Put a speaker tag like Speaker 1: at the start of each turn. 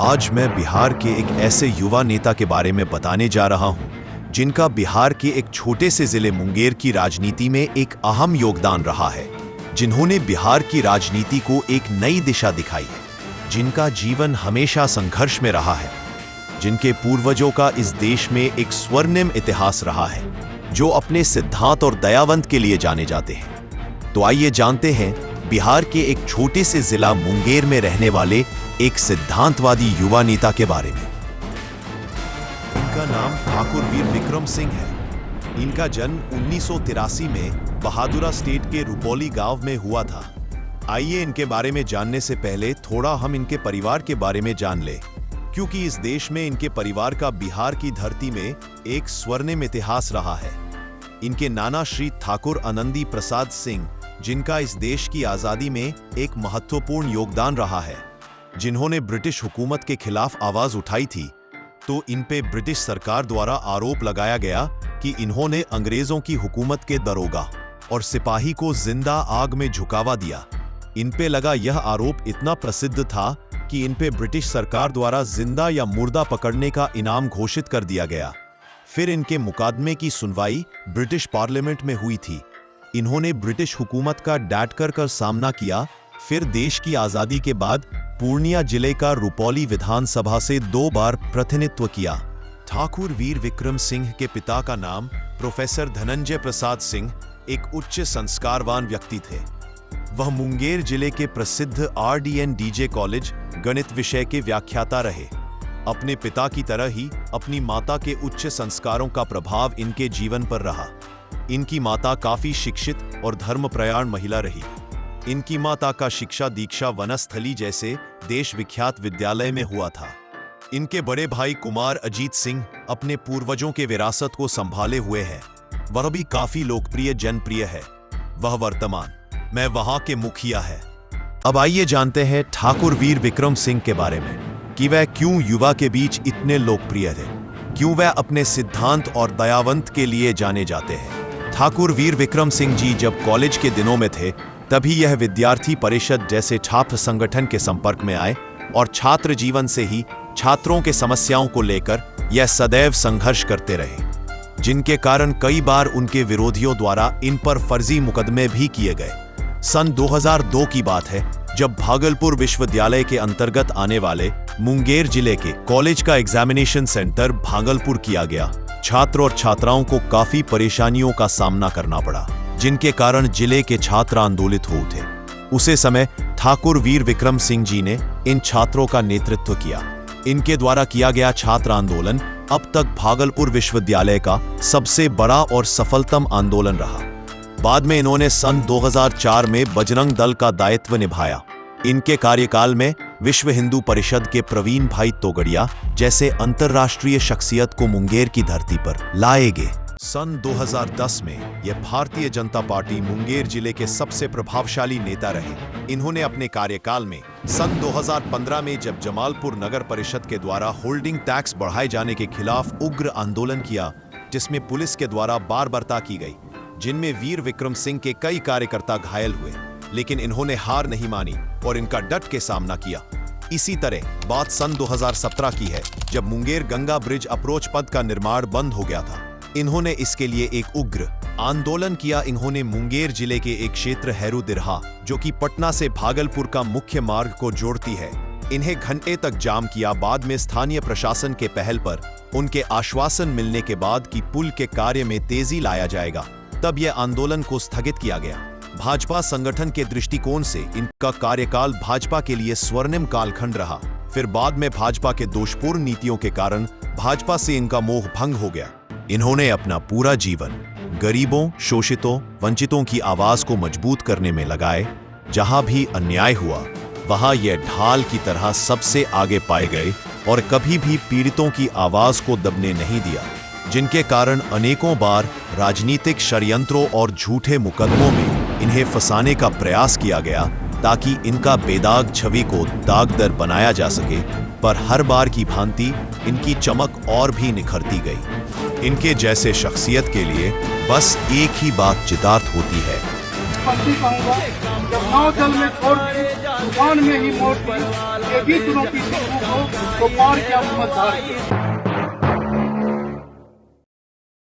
Speaker 1: आज मैं बिहार के एक ऐसे युवा नेता के बारे में बताने जा रहा हूं जिनका बिहार के एक छोटे से जिले मुंगेर की राजनीति में एक अहम योगदान रहा है, जिन्होंने बिहार की राजनीति को एक नई दिशा दिखाई है, जिनका जीवन हमेशा संघर्ष में रहा है, जिनके पूर्वजों का इस देश में एक स्वर्णिम इतिहास रहा है, जो अपने सिद्धांत और दयावंत के लिए जाने जाते हैं। तो आइए जानते हैं बिहार के एक छोटे से जिला मुंगेर में रहने वाले एक सिद्धांतवादी युवा नेता के बारे में। इनका नाम ठाकुर वीर विक्रम सिंह है। इनका जन्म 1983 में बहादुरा स्टेट के रुपौली गांव में हुआ था। आइए इनके बारे में जानने से पहले थोड़ा हम इनके परिवार के बारे में जान लें, क्योंकि इस देश में इनके परिवार का बिहार की धरती में एक स्वर्णिम इतिहास रहा है। इनके नाना श्री ठाकुर आनंदी प्रसाद सिंह, जिनका इस देश की आजादी में एक महत्वपूर्ण योगदान रहा है, जिन्होंने ब्रिटिश हुकूमत के खिलाफ आवाज उठाई थी, तो इन पे ब्रिटिश सरकार द्वारा आरोप लगाया गया कि इन्होंने अंग्रेजों की हुकूमत के दरोगा और सिपाही को जिंदा आग में झुकावा दिया। इन पे लगा यह आरोप इतना प्रसिद्ध था कि इन पे ब्रिटिश सरकार द्वारा जिंदा या मुर्दा पकड़ने का इनाम घोषित कर दिया गया। फिर इनके मुकदमे की सुनवाई ब्रिटिश पार्लियामेंट में हुई थी। इन्होंने ब्रिटिश हुकूमत का डट कर सामना किया। फिर देश की आजादी के बाद पूर्णिया जिले का रुपौली विधानसभा से 2 बार प्रतिनिधित्व किया। ठाकुर वीर विक्रम सिंह के पिता का नाम प्रोफेसर धनंजय प्रसाद सिंह एक उच्च संस्कारवान व्यक्ति थे। वह मुंगेर जिले के प्रसिद्ध RDN-DJ कॉलेज गणित विषय के व्याख्याता रहे। अपने पिता की तरह ही अपनी माता के उच्च संस्कारों का प्रभाव इनके जीवन पर रहा। इनकी माता काफी शिक्षित और धर्मपरायण महिला रही। इनकी माता का शिक्षा दीक्षा वनस्थली जैसे देश विख्यात विद्यालय में हुआ था। इनके बड़े भाई कुमार अजीत सिंह अपने पूर्वजों के विरासत को संभाले हुए हैं। वह भी काफी लोकप्रिय जनप्रिय है। वह वर्तमान में वहां के मुखिया है। अब आइए जानते हैं ठाकुर वीर विक्रम सिंह के बारे में कि वह क्यों युवा के बीच इतने लोकप्रिय थे, क्यों वह अपने सिद्धांत और दयावंत के लिए जाने जाते हैं। ठाकुर वीर विक्रम सिंह जी जब कॉलेज के दिनों में थे, तभी यह विद्यार्थी परिषद जैसे छात्र संगठन के संपर्क में आए और छात्र जीवन से ही छात्रों के समस्याओं को लेकर यह सदैव संघर्ष करते रहे, जिनके कारण कई बार उनके विरोधियों द्वारा इन पर फर्जी मुकदमे भी किए गए। सन 2002 की बात है, जब भागलपुर विश्वविद्यालय के अंतर्गत आने वाले मुंगेर जिले के कॉलेज का एग्जामिनेशन सेंटर भागलपुर किया गया। छात्र और छात्राओं को काफी परेशानियों का सामना करना पड़ा, जिनके कारण जिले के छात्र आंदोलित हो उठे। उसे समय ठाकुर वीर विक्रम सिंह जी ने इन छात्रों का नेतृत्व किया। इनके द्वारा किया गया छात्र आंदोलन अब तक भागलपुर विश्वविद्यालय का सबसे बड़ा और सफलतम आंदोलन रहा। बाद में इन्होंने सन 2004 में बजरंग दल का दायित्व निभाया। इनके कार्यकाल में विश्व हिंदू परिषद के प्रवीण भाई तोगड़िया जैसे अंतर्राष्ट्रीय शख्सियत को मुंगेर की धरती पर लाए गए। सन 2010 में यह भारतीय जनता पार्टी मुंगेर जिले के सबसे प्रभावशाली नेता रहे। इन्होंने अपने कार्यकाल में सन 2015 में जब जमालपुर नगर परिषद के द्वारा होल्डिंग टैक्स बढ़ाए जाने के खिलाफ उग्र आंदोलन किया, जिसमें पुलिस के द्वारा बर्बरता की गई, जिनमें वीर विक्रम सिंह के कई कार्यकर्ता घायल हुए, लेकिन इन्होंने हार नहीं मानी और इनका डट के सामना किया। इसी तरह बात सन 2017 की है, जब मुंगेर गंगा ब्रिज अप्रोच पथ का निर्माण बंद हो गया था। इन्होंने इसके लिए एक उग्र आंदोलन किया। इन्होंने मुंगेर जिले के एक क्षेत्र हैरू दिरहा, जो कि पटना से भागलपुर का मुख्य मार्ग को जोड़ती है, इन्हें घंटे तक जाम किया। बाद में स्थानीय प्रशासन के पहल पर उनके आश्वासन मिलने के बाद कि पुल के कार्य में तेजी लाया जाएगा, तब यह आंदोलन को स्थगित किया गया। भाजपा संगठन के दृष्टिकोण से इनका कार्यकाल भाजपा के लिए स्वर्णिम कालखंड रहा। फिर बाद में भाजपा के दोषपूर्ण नीतियों के कारण भाजपा से इनका मोह भंग हो गया। इन्होंने अपना पूरा जीवन गरीबों, शोषितों, वंचितों की आवाज को मजबूत करने में लगाए। जहां भी अन्याय हुआ, वहां यह ढाल की तरह सबसे आगे पाए गए और कभी भी पीड़ितों की आवाज को दबने नहीं दिया, जिनके कारण अनेकों बार राजनीतिक षड्यंत्रों और झूठे मुकदमों में इन्हें फंसाने का प्रयास किया गया, ताकि इनका बेदाग छवि को दागदार बनाया जा सके। पर हर बार की भांति इनकी चमक और भी निखरती गई। इनके जैसे शख्सियत के लिए बस एक ही बात चितार्थ होती है।
Speaker 2: जब नाव जल में छोड़ तूफान में ही मोड़ दी, ये भी चुनौती तो और क्या समझदार